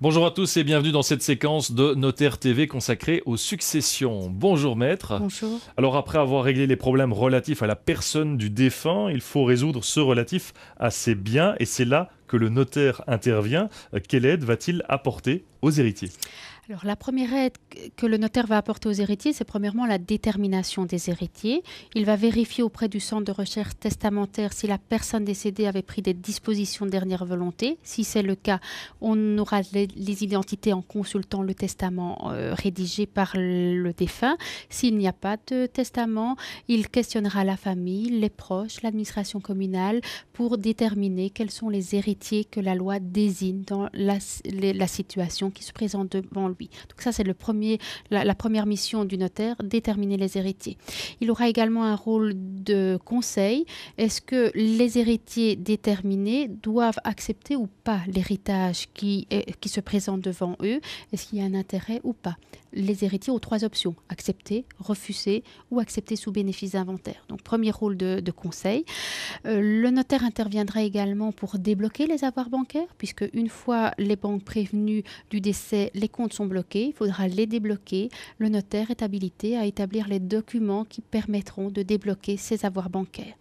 Bonjour à tous et bienvenue dans cette séquence de Notaire TV consacrée aux successions. Bonjour maître. Bonjour. Alors après avoir réglé les problèmes relatifs à la personne du défunt, il faut résoudre ceux relatifs à ses biens et c'est là que le notaire intervient. Quelle aide va-t-il apporter aux héritiers ? Alors, la première aide que le notaire va apporter aux héritiers, c'est premièrement la détermination des héritiers. Il va vérifier auprès du centre de recherche testamentaire si la personne décédée avait pris des dispositions de dernière volonté. Si c'est le cas, on aura les identités en consultant le testament rédigé par le défunt. S'il n'y a pas de testament, il questionnera la famille, les proches, l'administration communale pour déterminer quels sont les héritiers que la loi désigne dans la situation qui se présente devant lui. Donc ça, c'est la première mission du notaire, déterminer les héritiers. Il aura également un rôle de conseil. Est-ce que les héritiers déterminés doivent accepter ou pas l'héritage qui se présente devant eux? Est-ce qu'il y a un intérêt ou pas? Les héritiers ont trois options: accepter, refuser ou accepter sous bénéfice d'inventaire. Donc, premier rôle de conseil. Le notaire interviendra également pour débloquer les avoirs bancaires, puisque une fois les banques prévenues du décès, les comptes sont bloqués, il faudra les débloquer. Le notaire est habilité à établir les documents qui permettront de débloquer ces avoirs bancaires.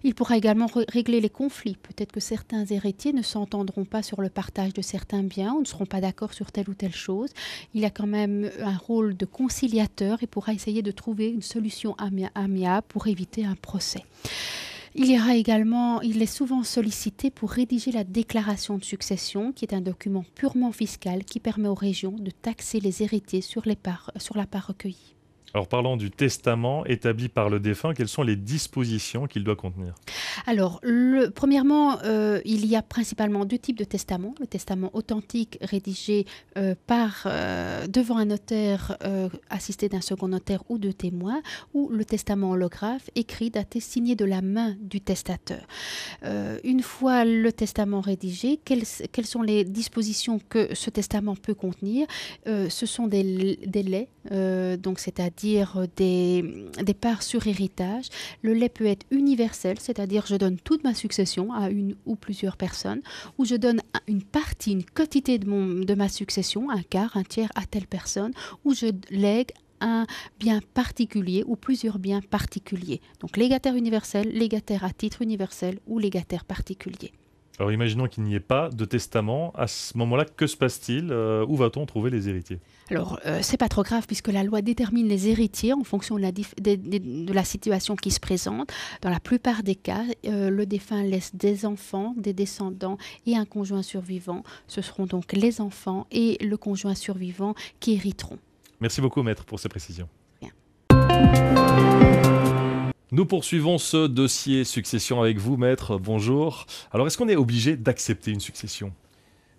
Il pourra également régler les conflits. Peut-être que certains héritiers ne s'entendront pas sur le partage de certains biens ou ne seront pas d'accord sur telle ou telle chose. Il a quand même un rôle de conciliateur et pourra essayer de trouver une solution amiable pour éviter un procès. Il est souvent sollicité pour rédiger la déclaration de succession, qui est un document purement fiscal qui permet aux régions de taxer les héritiers sur la part recueillie. Alors parlons du testament établi par le défunt, quelles sont les dispositions qu'il doit contenir ? Alors, premièrement, il y a principalement deux types de testaments. Le testament authentique rédigé devant un notaire assisté d'un second notaire ou de témoins, ou le testament holographe écrit, daté, signé de la main du testateur. Une fois le testament rédigé, quelles sont les dispositions que ce testament peut contenir? Ce sont des legs, donc c'est-à-dire des parts sur héritage. Le lait peut être universel, c'est-à-dire je donne toute ma succession à une ou plusieurs personnes, ou je donne une partie, une quotité de ma succession, un quart, un tiers à telle personne, ou je lègue un bien particulier ou plusieurs biens particuliers. Donc légataire universel, légataire à titre universel ou légataire particulier. Alors imaginons qu'il n'y ait pas de testament, à ce moment-là, que se passe-t-il ? Où va-t-on trouver les héritiers ? Alors, c'est pas trop grave puisque la loi détermine les héritiers en fonction de la situation qui se présente. Dans la plupart des cas, le défunt laisse des enfants, des descendants et un conjoint survivant. Ce seront donc les enfants et le conjoint survivant qui hériteront. Merci beaucoup maître pour ces précisions. Bien. Nous poursuivons ce dossier succession avec vous maître, bonjour. Alors est-ce qu'on est obligé d'accepter une succession ?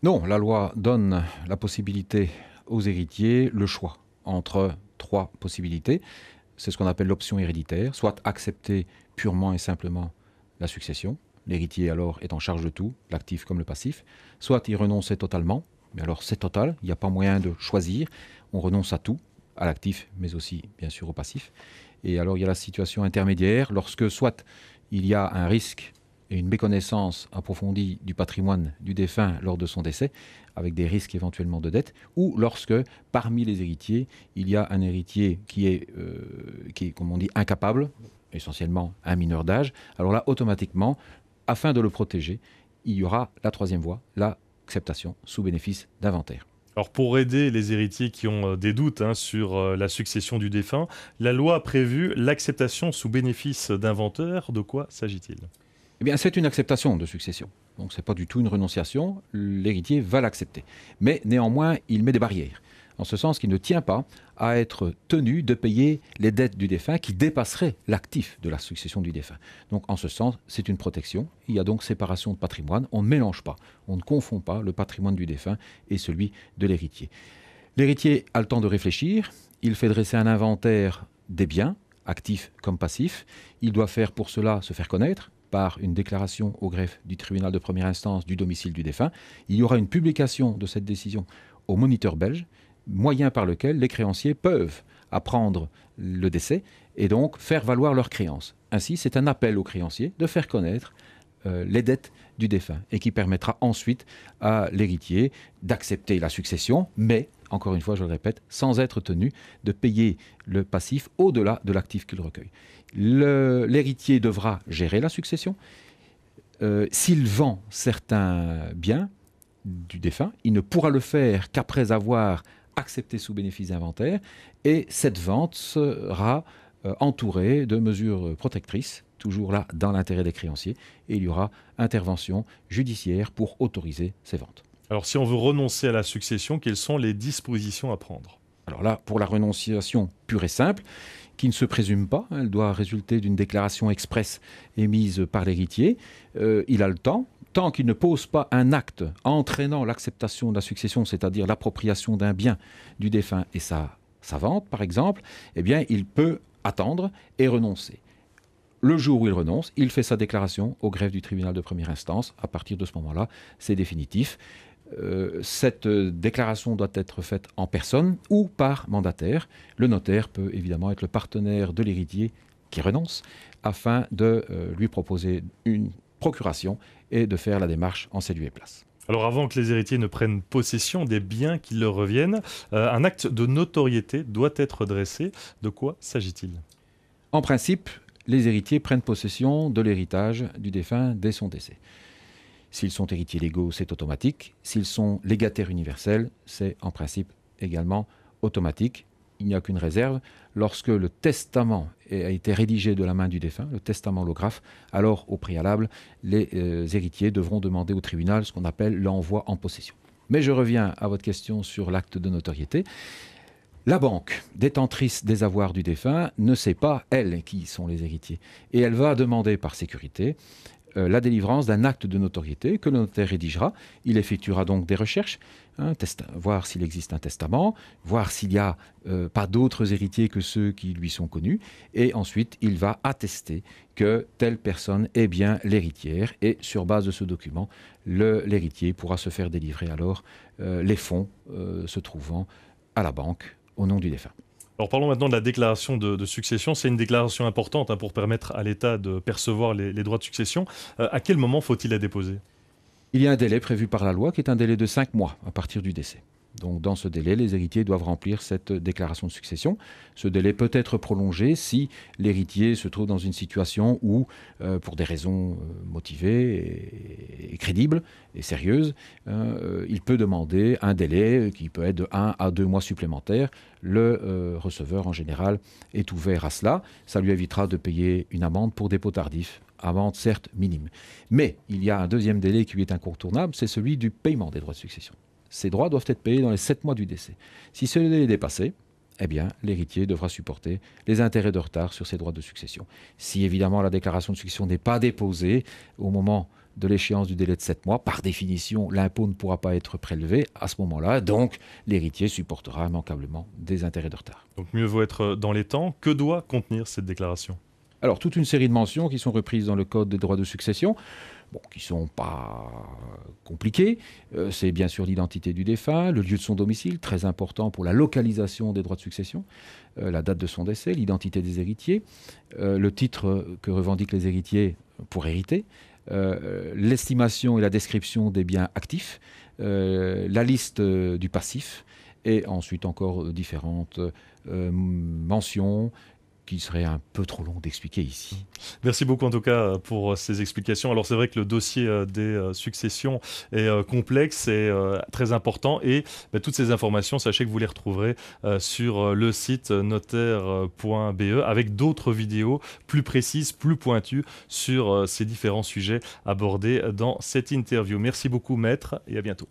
Non, la loi donne la possibilité aux héritiers le choix entre trois possibilités. C'est ce qu'on appelle l'option héréditaire, soit accepter purement et simplement la succession, l'héritier alors est en charge de tout, l'actif comme le passif, soit y renoncer totalement, mais alors c'est total, il n'y a pas moyen de choisir, on renonce à tout, à l'actif mais aussi bien sûr au passif. Et alors il y a la situation intermédiaire, lorsque soit il y a un risque et une méconnaissance approfondie du patrimoine du défunt lors de son décès, avec des risques éventuellement de dette, ou lorsque, parmi les héritiers, il y a un héritier qui est comme on dit, incapable, essentiellement un mineur d'âge, alors là, automatiquement, afin de le protéger, il y aura la troisième voie, l'acceptation sous bénéfice d'inventaire. Alors pour aider les héritiers qui ont des doutes sur la succession du défunt, la loi a prévu l'acceptation sous bénéfice d'inventaire. De quoi s'agit-il ? Eh bien, c'est une acceptation de succession. Donc, ce n'est pas du tout une renonciation. L'héritier va l'accepter. Mais néanmoins, il met des barrières. En ce sens qu'il ne tient pas à être tenu de payer les dettes du défunt qui dépasseraient l'actif de la succession du défunt. Donc, en ce sens, c'est une protection. Il y a donc séparation de patrimoine. On ne mélange pas, on ne confond pas le patrimoine du défunt et celui de l'héritier. L'héritier a le temps de réfléchir. Il fait dresser un inventaire des biens, actifs comme passifs. Il doit faire pour cela se faire connaître par une déclaration au greffe du tribunal de première instance du domicile du défunt. Il y aura une publication de cette décision au Moniteur belge, moyen par lequel les créanciers peuvent apprendre le décès et donc faire valoir leurs créances. Ainsi, c'est un appel aux créanciers de faire connaître les dettes du défunt et qui permettra ensuite à l'héritier d'accepter la succession, mais, encore une fois, je le répète, sans être tenu de payer le passif au-delà de l'actif qu'il recueille. L'héritier devra gérer la succession. S'il vend certains biens du défunt, il ne pourra le faire qu'après avoir accepté sous bénéfice d'inventaire, et cette vente sera entourée de mesures protectrices, toujours là dans l'intérêt des créanciers, et il y aura intervention judiciaire pour autoriser ces ventes. Alors si on veut renoncer à la succession, quelles sont les dispositions à prendre? Alors là, pour la renonciation pure et simple, qui ne se présume pas, elle doit résulter d'une déclaration expresse émise par l'héritier, il a le temps, tant qu'il ne pose pas un acte entraînant l'acceptation de la succession, c'est-à-dire l'appropriation d'un bien du défunt et sa vente, par exemple, eh bien, il peut attendre et renoncer. Le jour où il renonce, il fait sa déclaration au greffe du tribunal de première instance. À partir de ce moment-là, c'est définitif. Cette déclaration doit être faite en personne ou par mandataire. Le notaire peut évidemment être le partenaire de l'héritier qui renonce afin de lui proposer une procuration et de faire la démarche en ses lieu et place. Alors avant que les héritiers ne prennent possession des biens qui leur reviennent, un acte de notoriété doit être dressé. De quoi s'agit-il? En principe, les héritiers prennent possession de l'héritage du défunt dès son décès. S'ils sont héritiers légaux, c'est automatique. S'ils sont légataires universels, c'est en principe également automatique. Il n'y a qu'une réserve. Lorsque le testament a été rédigé de la main du défunt, le testament holographe, alors au préalable, les héritiers devront demander au tribunal ce qu'on appelle l'envoi en possession. Mais je reviens à votre question sur l'acte de notoriété. La banque, détentrice des avoirs du défunt, ne sait pas, elle, qui sont les héritiers. Et elle va demander par sécurité la délivrance d'un acte de notoriété que le notaire rédigera. Il effectuera donc des recherches, voir s'il existe un testament, voir s'il n'y a pas d'autres héritiers que ceux qui lui sont connus, et ensuite il va attester que telle personne est bien l'héritière, et sur base de ce document, l'héritier pourra se faire délivrer alors les fonds se trouvant à la banque au nom du défunt. Alors parlons maintenant de la déclaration de succession. C'est une déclaration importante pour permettre à l'État de percevoir les droits de succession. À quel moment faut-il la déposer? Il y a un délai prévu par la loi qui est un délai de 5 mois à partir du décès. Donc dans ce délai, les héritiers doivent remplir cette déclaration de succession. Ce délai peut être prolongé si l'héritier se trouve dans une situation où, pour des raisons motivées et crédibles et sérieuses, il peut demander un délai qui peut être de 1 à 2 mois supplémentaires. Le receveur, en général, est ouvert à cela. Ça lui évitera de payer une amende pour dépôt tardif. Amende certes minime. Mais il y a un deuxième délai qui lui est incontournable, c'est celui du paiement des droits de succession. Ces droits doivent être payés dans les 7 mois du décès. Si ce délai est dépassé, eh bien, l'héritier devra supporter les intérêts de retard sur ses droits de succession. Si évidemment la déclaration de succession n'est pas déposée au moment de l'échéance du délai de 7 mois, par définition, l'impôt ne pourra pas être prélevé à ce moment-là, donc l'héritier supportera immanquablement des intérêts de retard. Donc mieux vaut être dans les temps. Que doit contenir cette déclaration? Alors, toute une série de mentions qui sont reprises dans le Code des droits de succession, qui ne sont pas compliquées. C'est bien sûr l'identité du défunt, le lieu de son domicile, très important pour la localisation des droits de succession, la date de son décès, l'identité des héritiers, le titre que revendiquent les héritiers pour hériter, l'estimation et la description des biens actifs, la liste du passif, et ensuite encore différentes mentions qui serait un peu trop long d'expliquer ici. Merci beaucoup en tout cas pour ces explications. Alors c'est vrai que le dossier des successions est complexe et très important, et toutes ces informations, sachez que vous les retrouverez sur le site notaire.be avec d'autres vidéos plus précises, plus pointues sur ces différents sujets abordés dans cette interview. Merci beaucoup maître et à bientôt.